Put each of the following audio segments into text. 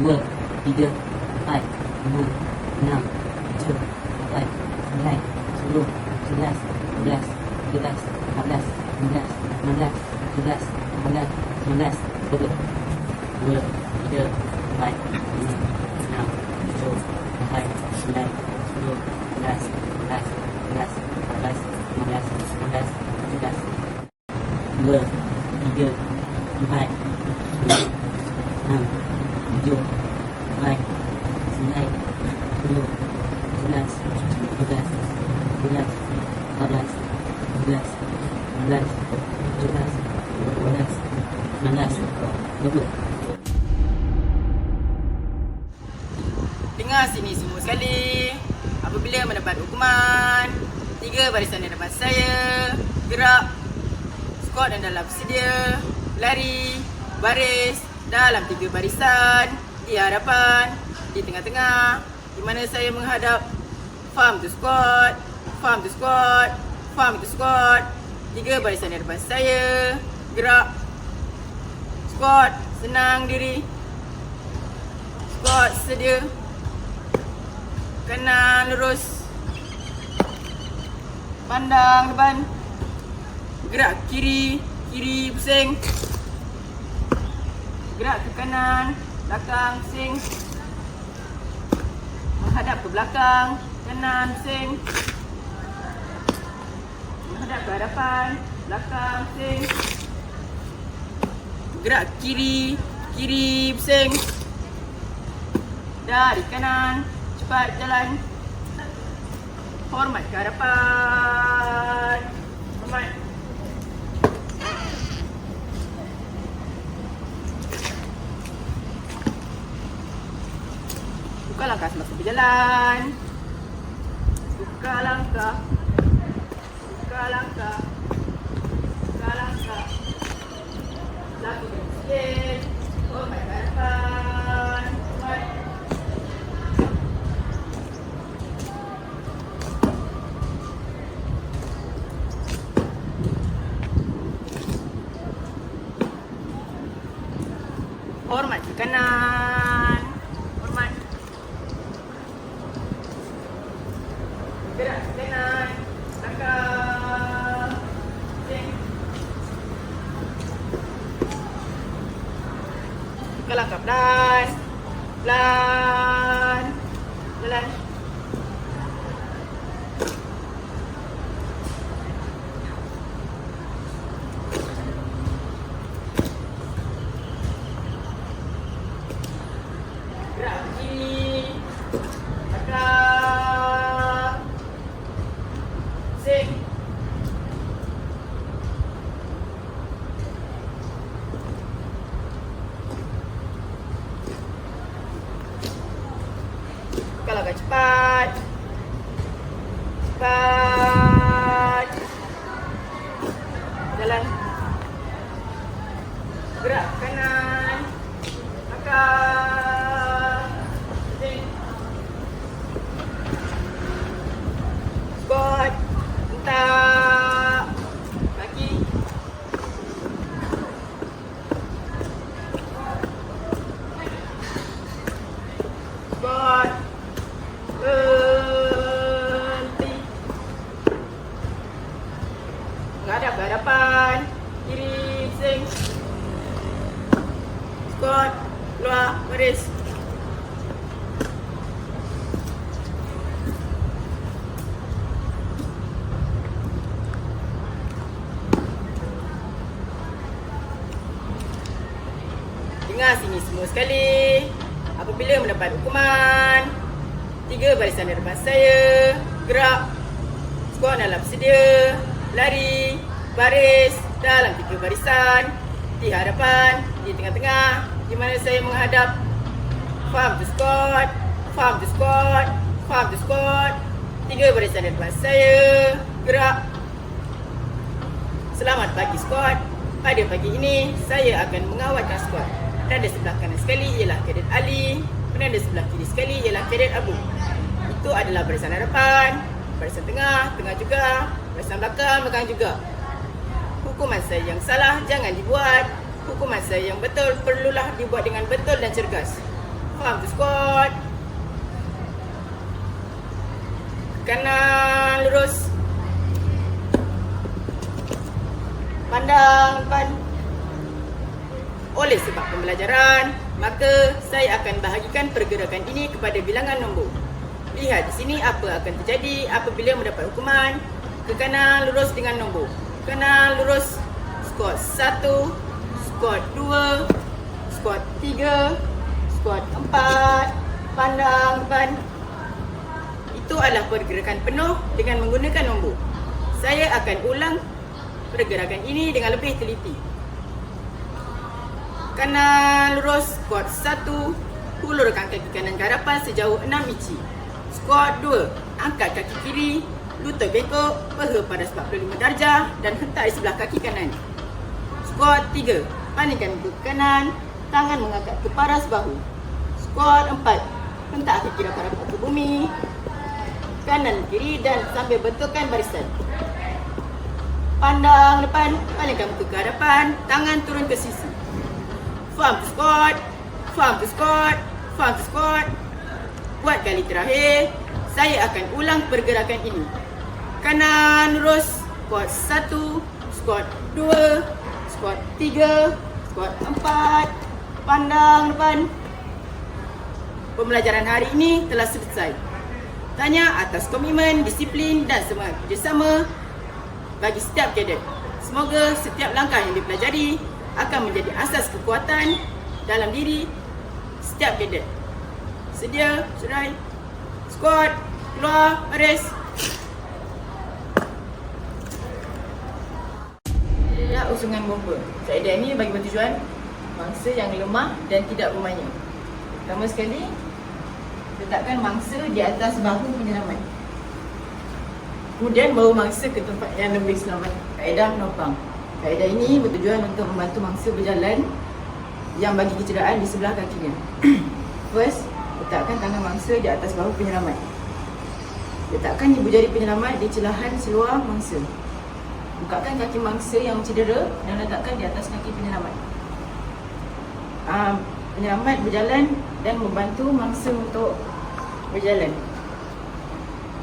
2, 3, 4, 5, 6, 7, 8, 9, 10, 11, 12, 13, 14, 15, 16, 17, 18, 19, 20, 2, 3, 4, 5, 6, 7, 8, 9, 10, 11, 12, 13, 14, 15, 16, 17, 2, 3, 4, 5, 6, 7, 8, 9, 10, 11, 12, 13, 14, 15, 16, 17, 18, 19, 20. Dengar sini semua sekali. Apabila mendapat hukuman, 3 barisan di depan saya, gerak, skot dan dalam sedia, lari, baris dalam 3 barisan, di hadapan, di tengah-tengah, di mana saya menghadap farm to squat, farm to squat, farm to squat. 3 barisan di depan saya, gerak, squat, senang diri, squat, sedia, kanan lurus, pandang depan, gerak kiri, kiri pusing, gerak ke kanan, belakang pusing, menghadap ke belakang, kanan pusing, menghadap ke hadapan, belakang pusing, gerak kiri, kiri pusing, dari kanan, cepat jalan, hormat ke hadapan, hormat. Buka langkah semasa berjalan, buka langkah, buka langkah, buka langkah, lakukan sikit, hormat ke hadapan, hormat. Hormat ke kanan, hormat. Gerak ke kanan, belakang, pusing. Buka langkah pelan, pelan, jalan. Gerak ke kiri, belakang, pusing. Buka langkah cepat, cepat, jalan. Gerak ke kanan, belakang, pusing. Squat, hentak, kaki. Squat, berhenti. Menghadap ke hadapan, kiri pusing. Squat, keluar, baris. Dengar sini semua sekali. Apabila mendapat hukuman, 3 barisan di depan saya, gerak, squat dalam sedia, lari, baris dalam 3 barisan, di hadapan, di tengah-tengah, di mana saya menghadap farm to squat, farm to squat, farm to squat. 3 barisan di depan saya, gerak. Selamat pagi squat. Pada pagi ini, saya akan mengawalkan squat. Penanda sebelah kanan sekali ialah Kadet Ali, penanda sebelah kiri sekali ialah Kadet Abu. Itu adalah barisan hadapan, barisan tengah, tengah juga, barisan belakang, belakang juga. Hukuman saya yang salah jangan dibuat. Hukuman saya yang betul perlulah dibuat dengan betul dan cergas. Faham tu squat. Kanan lurus. Pandang depan. Oleh sebab pembelajaran, maka saya akan bahagikan pergerakan ini kepada bilangan nombor. Lihat di sini apa akan terjadi apabila mendapat hukuman. Ke kanan lurus dengan nombor. Kanan lurus. Squat 1, squat 2, squat 3, squat 4, pandang depan. Itu adalah pergerakan penuh dengan menggunakan nombor. Saya akan ulang pergerakan ini dengan lebih teliti. Kanan lurus, squat 1, hulurkan kaki kanan ke hadapan sejauh 6 inci. Squat 2, angkat kaki kiri, lutut bengkok, paha pada 45 darjah dan hentak di sebelah kaki kanan. Squat 3, palingkan muka ke kanan, tangan mengangkat ke paras bahu. Squat 4, hentak kaki dapat ke bumi, kanan kiri dan sambil bentukkan barisan. Pandang depan, palingkan muka ke hadapan, tangan turun ke sisi. Faham tu squat, faham tu squat, faham tu squat. Buat kali terakhir, saya akan ulang pergerakan ini. Kanan lurus, squat 1, squat 2, squat 3, squat 4, pandang depan. Pembelajaran hari ini telah selesai. Tanya atas komitmen, disiplin dan semangat kerjasama bagi setiap kadet. Semoga setiap langkah yang dipelajari akan menjadi asas kekuatan dalam diri setiap kadet. Sedia, surai, squat, keluar, baris. Ya, usungan bomba. Kaedah ini bagi bertujuan mangsa yang lemah dan tidak bermaya. Pertama sekali, letakkan mangsa di atas bahu penyelamat. Kemudian bawa mangsa ke tempat yang lebih selamat. Kaedah menopang. Kaedah ini bertujuan untuk membantu mangsa berjalan yang bagi kecederaan di sebelah kakinya. First, letakkan tangan mangsa di atas bahu penyelamat. Letakkan ibu jari penyelamat di celahan seluar mangsa. Bukakan kaki mangsa yang cedera dan letakkan di atas kaki penyelamat. Penyelamat berjalan dan membantu mangsa untuk berjalan.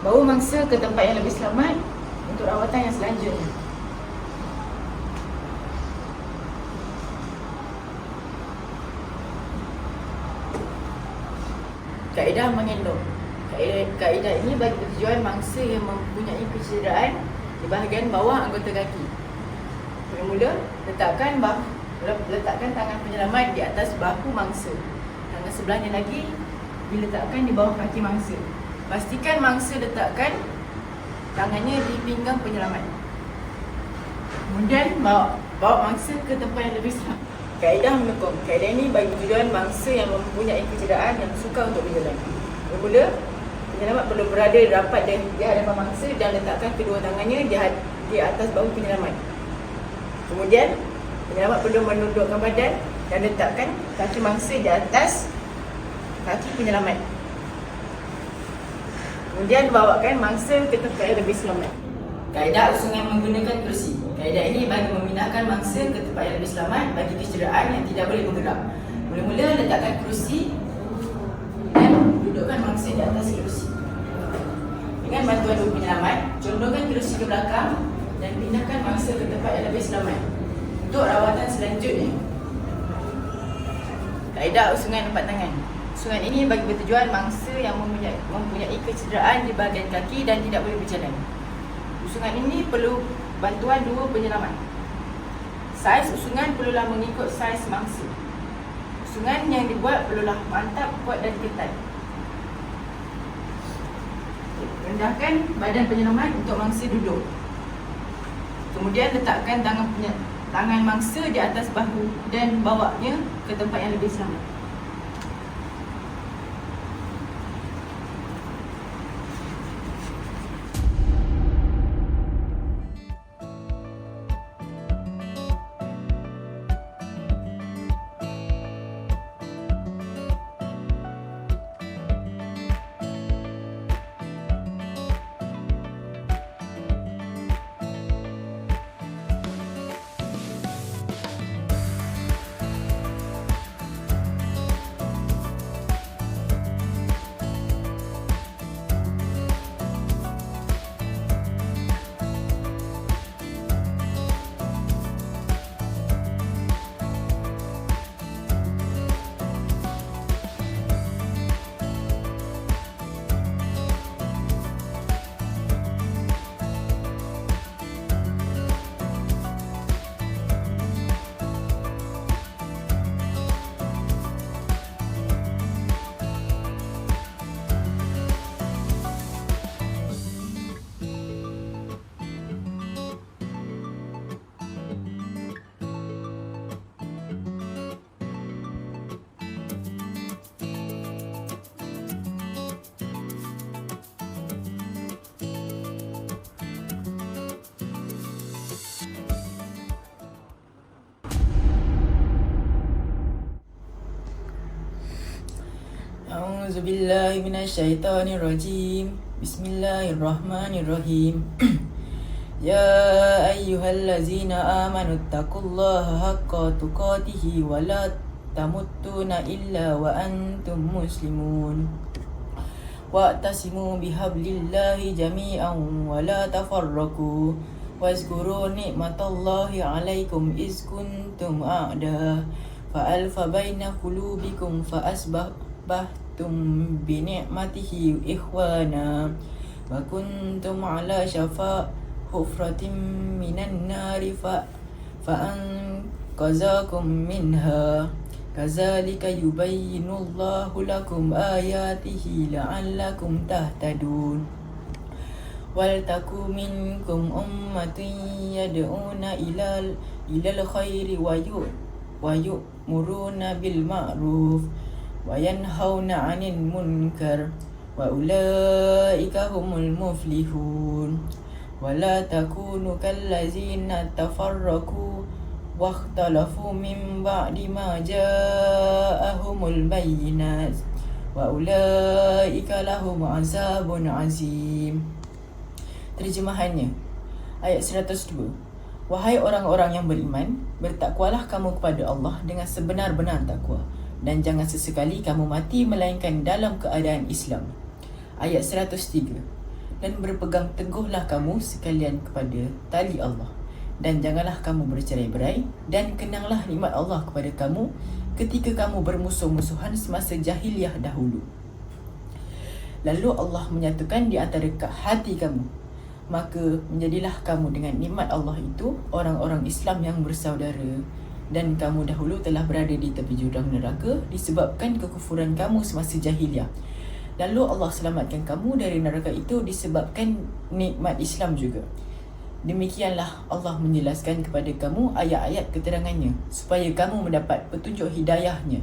Bawa mangsa ke tempat yang lebih selamat untuk rawatan yang selanjutnya. Kaedah mengendong. Kaedah ini bagi tujuan mangsa yang mempunyai kecederaan di bahagian bawah anggota kaki. Mula-mula letakkan tangan penyelamat di atas bahu mangsa. Tangan sebelahnya lagi diletakkan di bawah kaki mangsa. Pastikan mangsa letakkan tangannya di pinggang penyelamat. Kemudian bawa mangsa ke tempat yang lebih selamat. Kaedah menekung. Kaedah ini bagi tujuan mangsa yang mempunyai kecederaan yang suka untuk berjalan. Mula-mula penyelamat perlu berada rapat di hadapan mangsa dan letakkan kedua tangannya di atas bahu penyelamat. Kemudian penyelamat perlu menundukkan badan dan letakkan kaki mangsa di atas kaki penyelamat. Kemudian bawakan mangsa ke tempat yang lebih selamat. Kaedah usungan menggunakan kerusi. Kaedah ini bagi memindahkan mangsa ke tempat yang lebih selamat bagi kecederaan yang tidak boleh bergerak. Mula-mula letakkan kerusi dan dudukkan mangsa di atas kerusi. Dengan bantuan dua penyelamat, condongkan kerusi ke belakang dan pindahkan mangsa ke tempat yang lebih selamat untuk rawatan selanjutnya. Kaedah usungan empat tangan. Usungan ini bagi bertujuan mangsa yang mempunyai kecederaan di bahagian kaki dan tidak boleh berjalan. Usungan ini perlu bantuan dua penyelamat. Saiz usungan perlulah mengikut saiz mangsa. Usungan yang dibuat perlulah mantap, kuat dan ketat. Rendahkan badan penyelamat untuk mangsa duduk. Kemudian letakkan tangan mangsa di atas bahu dan bawanya ke tempat yang lebih selamat. A'udzu billahi minasyaitonir rajim. Bismillahirrahmanirrahim. Ya ayyuhallazina amanu taqullaha haqqa tuqatih wa la tamutunna illa wa antum muslimun. Wa'tasimu bihablillahi jami'an wa la tafarraqu. Wazkuru ni'matallahi 'alaikum iz kuntum a'da fa'alfa baina qulubikum fa asbahtum bi ni'matihi ikhwana wa kuntum 'ala syafa hufratin minan nari fa'anqazakum minha kadzalika yubayyinullahu lakum ayatihi la'allakum tahtadun. Wal takum minkum ummatun yad'una ilal khairi wa yu'muruna bil ma'ruf wa yanhauna 'anil munkar wa ulaika humul muflihun. Wa la takunu kallazina tafarraqu wa ikhtalafu min ba'di ma ja'ahumul bayyinat wa ulaika lahum 'azabun 'azim. Terjemahannya, ayat 102. Wahai orang-orang yang beriman, bertakwalah kamu kepada Allah dengan sebenar-benar takwa, dan jangan sesekali kamu mati melainkan dalam keadaan Islam. Ayat 103. Dan berpegang teguhlah kamu sekalian kepada tali Allah, dan janganlah kamu bercerai-berai, dan kenanglah nikmat Allah kepada kamu ketika kamu bermusuh-musuhan semasa jahiliah dahulu. Lalu Allah menyatukan di antara hati kamu, maka menjadilah kamu dengan nikmat Allah itu orang-orang Islam yang bersaudara. Dan kamu dahulu telah berada di tepi jurang neraka disebabkan kekufuran kamu semasa jahiliah. Lalu Allah selamatkan kamu dari neraka itu disebabkan nikmat Islam juga. Demikianlah Allah menjelaskan kepada kamu ayat-ayat keterangannya supaya kamu mendapat petunjuk hidayahnya.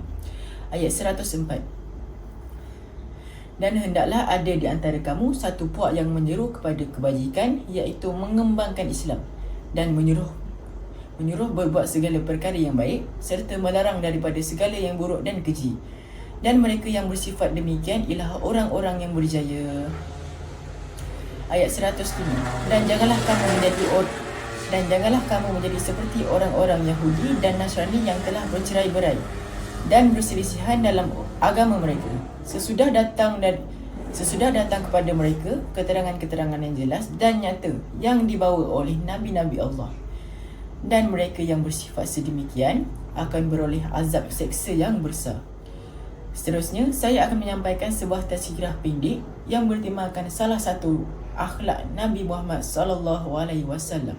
Ayat 104. Dan hendaklah ada di antara kamu satu puak yang menyeru kepada kebajikan, iaitu mengembangkan Islam, dan menyuruh berbuat segala perkara yang baik, serta melarang daripada segala yang buruk dan keji. Dan mereka yang bersifat demikian ialah orang-orang yang berjaya. Ayat 105. Dan janganlah kamu menjadi seperti orang-orang Yahudi dan Nasrani yang telah bercerai-berai dan berselisihan dalam agama mereka. Sesudah datang kepada mereka keterangan-keterangan yang jelas dan nyata yang dibawa oleh Nabi-Nabi Allah. Dan mereka yang bersifat sedemikian akan beroleh azab seksa yang besar. Seterusnya, saya akan menyampaikan sebuah tazkirah pendek yang bertemakan salah satu akhlak Nabi Muhammad sallallahu alaihi wasallam.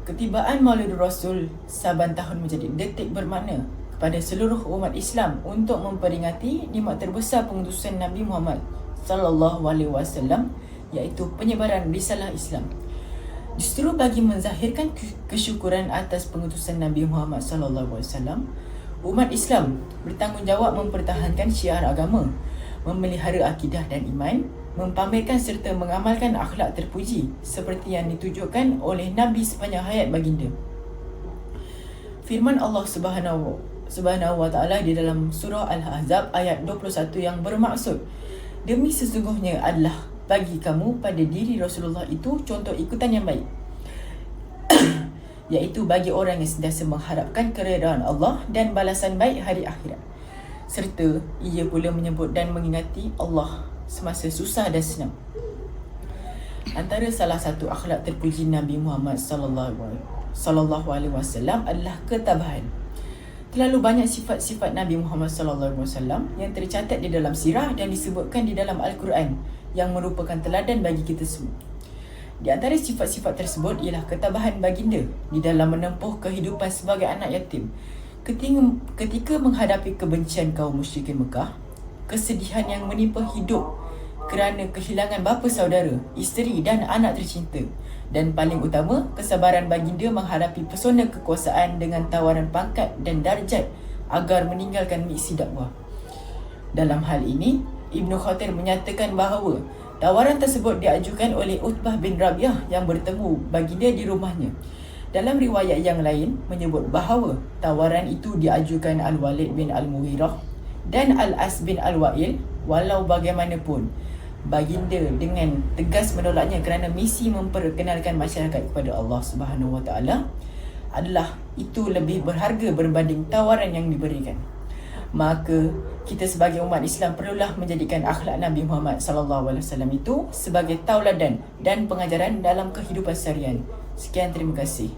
Ketibaan Maulid Rasul saban tahun menjadi detik bermakna kepada seluruh umat Islam untuk memperingati nikmat terbesar pengutusan Nabi Muhammad sallallahu alaihi wasallam, iaitu penyebaran risalah Islam. Justru bagi menzahirkan kesyukuran atas pengutusan Nabi Muhammad sallallahu alaihi wasallam, umat Islam bertanggungjawab mempertahankan syiar agama, memelihara akidah dan iman, mempamerkan serta mengamalkan akhlak terpuji seperti yang ditujukan oleh Nabi sepanjang hayat baginda. Firman Allah Subhanahu wa ta'ala di dalam surah Al-Ahzab ayat 21 yang bermaksud, demi sesungguhnya adalah bagi kamu pada diri Rasulullah itu contoh ikutan yang baik, iaitu bagi orang yang sentiasa mengharapkan keredaan Allah dan balasan baik hari akhirat, serta ia pula menyebut dan mengingati Allah semasa susah dan senang. Antara salah satu akhlak terpuji Nabi Muhammad sallallahu alaihi wasallam adalah ketabahan. Terlalu banyak sifat-sifat Nabi Muhammad sallallahu alaihi wasallam yang tercatat di dalam sirah dan disebutkan di dalam Al-Quran yang merupakan teladan bagi kita semua. Di antara sifat-sifat tersebut ialah ketabahan baginda di dalam menempuh kehidupan sebagai anak yatim ketika menghadapi kebencian kaum musyrikin Mekah, kesedihan yang menimpa hidup kerana kehilangan bapa saudara, isteri dan anak tercinta, dan paling utama, kesabaran baginda menghadapi pesona kekuasaan dengan tawaran pangkat dan darjat agar meninggalkan misi dakwah. Dalam hal ini, Ibnu Khatir menyatakan bahawa tawaran tersebut diajukan oleh Utbah bin Rabi'ah yang bertemu baginda di rumahnya. Dalam riwayat yang lain menyebut bahawa tawaran itu diajukan Al-Walid bin Al-Mughirah dan Al-As bin Al-Wa'il, walau bagaimanapun baginda dengan tegas menolaknya kerana misi memperkenalkan masyarakat kepada Allah Subhanahu Wa Taala adalah itu lebih berharga berbanding tawaran yang diberikan. Maka kita sebagai umat Islam perlulah menjadikan akhlak Nabi Muhammad SAW itu sebagai tauladan dan pengajaran dalam kehidupan seharian. Sekian, terima kasih.